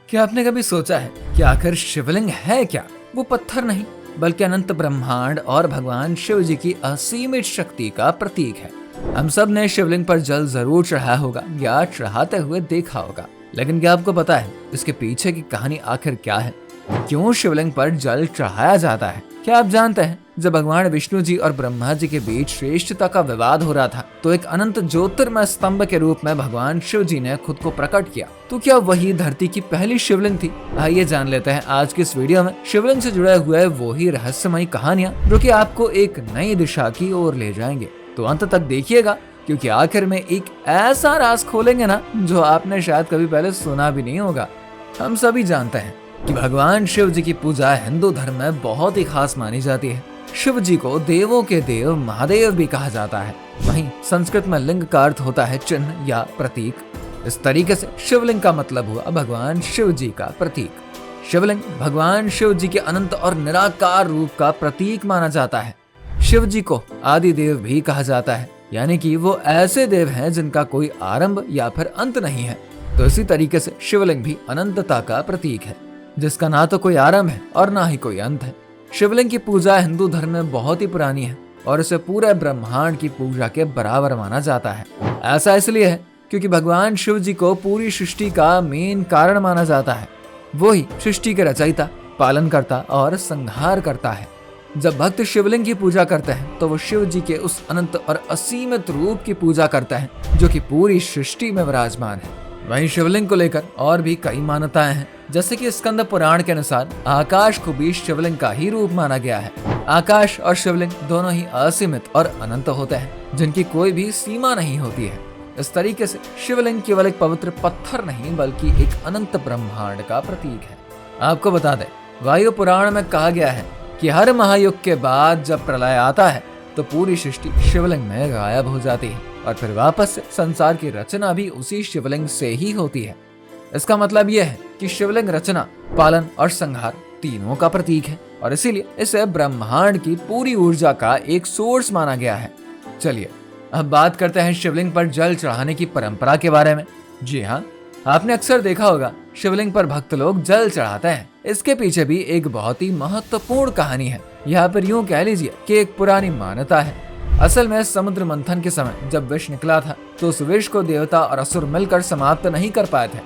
क्या आपने कभी सोचा है कि आखिर शिवलिंग है क्या? वो पत्थर नहीं बल्कि अनंत ब्रह्मांड और भगवान शिव जी की असीमित शक्ति का प्रतीक है। हम सब ने शिवलिंग पर जल जरूर चढ़ाया होगा या चढ़ाते हुए देखा होगा, लेकिन क्या आपको पता है इसके पीछे की कहानी आखिर क्या है? क्यों शिवलिंग पर जल चढ़ाया जाता है? क्या आप जानते हैं जब भगवान विष्णु जी और ब्रह्मा जी के बीच श्रेष्ठता का विवाद हो रहा था तो एक अनंत ज्योतिर्मय स्तंभ के रूप में भगवान शिव जी ने खुद को प्रकट किया। तो क्या वही धरती की पहली शिवलिंग थी? आइए जान लेते हैं आज की इस वीडियो में शिवलिंग से जुड़े हुए वही रहस्यमयी कहानियां जो कि आपको एक नई दिशा की ओर ले जाएंगे। तो अंत तक देखिएगा, क्योंकि आखिर में एक ऐसा राज खोलेंगे ना जो आपने शायद कभी पहले सुना भी नहीं होगा। हम सभी जानते हैं कि भगवान शिव जी की पूजा हिंदू धर्म में बहुत ही खास मानी जाती है। शिव जी को देवों के देव महादेव भी कहा जाता है। वहीं संस्कृत में लिंग का अर्थ होता है चिन्ह या प्रतीक। इस तरीके से शिवलिंग का मतलब हुआ भगवान शिव जी का प्रतीक। शिवलिंग भगवान शिव जी के अनंत और निराकार रूप का प्रतीक माना जाता है। शिव जी को आदि देव भी कहा जाता है, यानी कि वो ऐसे देव हैं जिनका कोई आरंभ या फिर अंत नहीं है। तो इसी तरीके से शिवलिंग भी अनंतता का प्रतीक है, जिसका ना तो कोई आरंभ है और ना ही कोई अंत है। शिवलिंग की पूजा हिंदू धर्म में बहुत ही पुरानी है और इसे पूरे ब्रह्मांड की पूजा के बराबर माना जाता है। ऐसा इसलिए है क्योंकि भगवान शिव जी को पूरी सृष्टि का मेन कारण माना जाता है। वो ही सृष्टि के रचयिता, पालनकर्ता और संहार करता है। जब भक्त शिवलिंग की पूजा करते हैं तो वो शिव जी के उस अनंत और असीमित रूप की पूजा करते हैं जो कि पूरी सृष्टि में विराजमान है। वहीं शिवलिंग को लेकर और भी कई मान्यताएं हैं, जैसे कि स्कंद पुराण के अनुसार आकाश को भी शिवलिंग का ही रूप माना गया है। आकाश और शिवलिंग दोनों ही असीमित और अनंत होते हैं, जिनकी कोई भी सीमा नहीं होती है। इस तरीके से शिवलिंग केवल एक पवित्र पत्थर नहीं बल्कि एक अनंत ब्रह्मांड का प्रतीक है। आपको बता दें, वायु पुराण में कहा गया है कि हर महायुग के बाद जब प्रलय आता है तो पूरी सृष्टि शिवलिंग में गायब हो जाती है और फिर वापस से संसार की रचना भी उसी शिवलिंग से ही होती है। इसका मतलब यह है कि शिवलिंग रचना, पालन और संहार तीनों का प्रतीक है और इसीलिए इसे ब्रह्मांड की पूरी ऊर्जा का एक सोर्स माना गया है। चलिए अब बात करते हैं शिवलिंग पर जल चढ़ाने की परंपरा के बारे में। जी हाँ, आपने अक्सर देखा होगा शिवलिंग पर भक्त लोग जल चढ़ाते हैं। इसके पीछे भी एक बहुत ही महत्वपूर्ण कहानी है। यहाँ पर यूं कह लीजिए कि एक पुरानी मान्यता है। असल में समुद्र मंथन के समय जब विष निकला था तो उस विष को देवता और असुर मिलकर समाप्त नहीं कर पाए थे।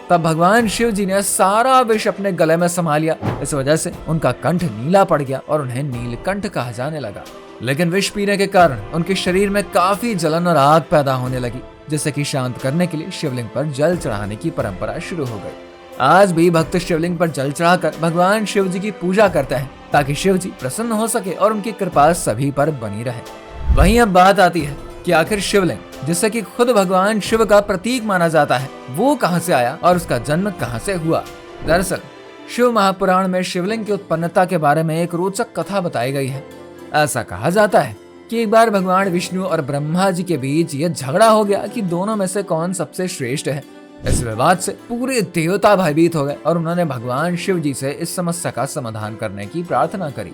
तब भगवान शिव जी ने सारा विष अपने गले में समा लिया। इस वजह से उनका कंठ नीला पड़ गया और उन्हें नीलकंठ कहा जाने लगा। लेकिन विष पीने के कारण उनके शरीर में काफी जलन और आग पैदा होने लगी, जिसे कि शांत करने के लिए शिवलिंग पर जल चढ़ाने की परंपरा शुरू हो गई। आज भी भक्त शिवलिंग पर जल चढ़ाकर भगवान शिव जी की पूजा करते हैं ताकि शिव जी प्रसन्न हो सके और उनकी कृपा सभी पर बनी रहे। वहीं अब बात आती है कि आखिर शिवलिंग, जिससे कि खुद भगवान शिव का प्रतीक माना जाता है, वो कहां से आया और उसका जन्म कहां से हुआ? दरअसल शिव महापुराण में शिवलिंग की उत्पन्नता के बारे में एक रोचक कथा बताई गई है। ऐसा कहा जाता है कि एक बार भगवान विष्णु और ब्रह्मा जी के बीच यह झगड़ा हो गया कि दोनों में से कौन सबसे श्रेष्ठ है। इस विवाद से पूरे देवता भयभीत हो गए और उन्होंने भगवान शिव जी से इस समस्या का समाधान करने की प्रार्थना करी।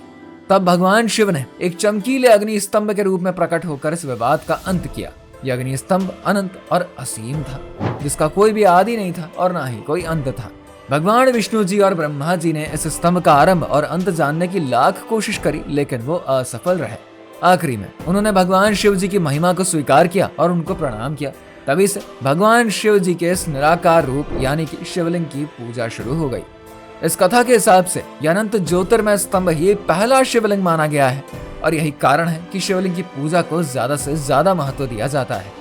तब भगवान शिव ने एक चमकीले अग्नि स्तंभ के रूप में प्रकट होकर इस विवाद का अंत किया। यह अग्नि स्तंभ अनंत और असीम था, जिसका कोई भी आदि नहीं था और ना ही कोई अंत था। भगवान विष्णु जी और ब्रह्मा जी ने इस स्तंभ का आरंभ और अंत जानने की लाख कोशिश करी, लेकिन वो असफल रहे। आखिरी में उन्होंने भगवान शिव जी की महिमा को स्वीकार किया और उनको प्रणाम किया। तभी से भगवान शिव जी के इस निराकार रूप यानी कि शिवलिंग की पूजा शुरू हो गई। इस कथा के हिसाब से यह अनंत ज्योतिर्मय स्तंभ ही पहला शिवलिंग माना गया है और यही कारण है कि शिवलिंग की पूजा को ज्यादा से ज्यादा महत्व दिया जाता है।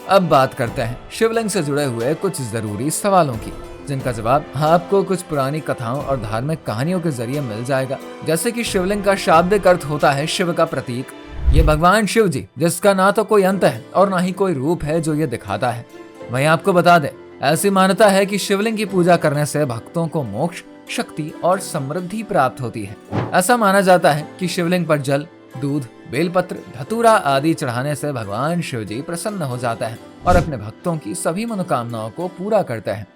अब बात करते हैं शिवलिंग से जुड़े हुए कुछ जरूरी सवालों की, जिनका जवाब आपको कुछ पुरानी कथाओं और धार्मिक कहानियों के जरिए मिल जाएगा। जैसे कि शिवलिंग का शाब्दिक अर्थ होता है शिव का प्रतीक। ये भगवान शिव जी, जिसका ना तो कोई अंत है और ना ही कोई रूप है जो ये दिखाता है। वहीं आपको बता दें, ऐसी मान्यता है कि शिवलिंग की पूजा करने से भक्तों को मोक्ष, शक्ति और समृद्धि प्राप्त होती है। ऐसा माना जाता है कि शिवलिंग पर जल, दूध, बेलपत्र, धतूरा आदि चढ़ाने से भगवान शिव जी प्रसन्न हो जाता है और अपने भक्तों की सभी मनोकामनाओं को पूरा करते हैं।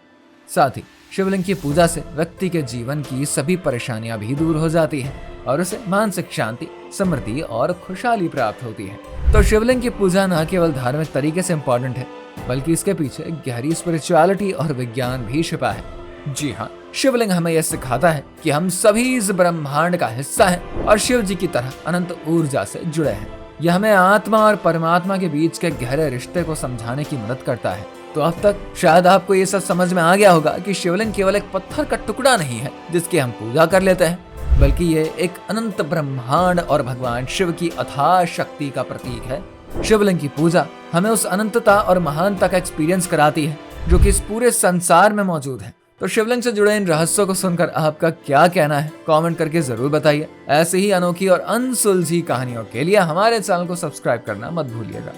साथ ही शिवलिंग की पूजा से व्यक्ति के जीवन की सभी परेशानियां भी दूर हो जाती हैं और उसे मानसिक शांति, समृद्धि और खुशहाली प्राप्त होती है। तो शिवलिंग की पूजा न केवल धार्मिक तरीके से इम्पोर्टेंट है, बल्कि इसके पीछे गहरी स्पिरिचुअलिटी और विज्ञान भी छिपा है। जी हाँ, शिवलिंग हमें यह सिखाता है कि हम सभी इस ब्रह्मांड का हिस्सा हैं और शिव जी की तरह अनंत ऊर्जा से जुड़े हैं। यह हमें आत्मा और परमात्मा के बीच के गहरे रिश्ते को समझाने की मदद करता है। तो अब तक शायद आपको ये सब समझ में आ गया होगा कि शिवलिंग केवल एक पत्थर का टुकड़ा नहीं है जिसकी हम पूजा कर लेते हैं, बल्कि ये एक अनंत ब्रह्मांड और भगवान शिव की अथाह शक्ति का प्रतीक है। शिवलिंग की पूजा हमें उस अनंतता और महानता का एक्सपीरियंस कराती है जो कि इस पूरे संसार में मौजूद है। तो शिवलिंग से जुड़े इन रहस्यों को सुनकर आपका क्या कहना है, कमेंट करके जरूर बताइए। ऐसे ही अनोखी और अनसुलझी कहानियों के लिए हमारे चैनल को सब्सक्राइब करना मत भूलिएगा।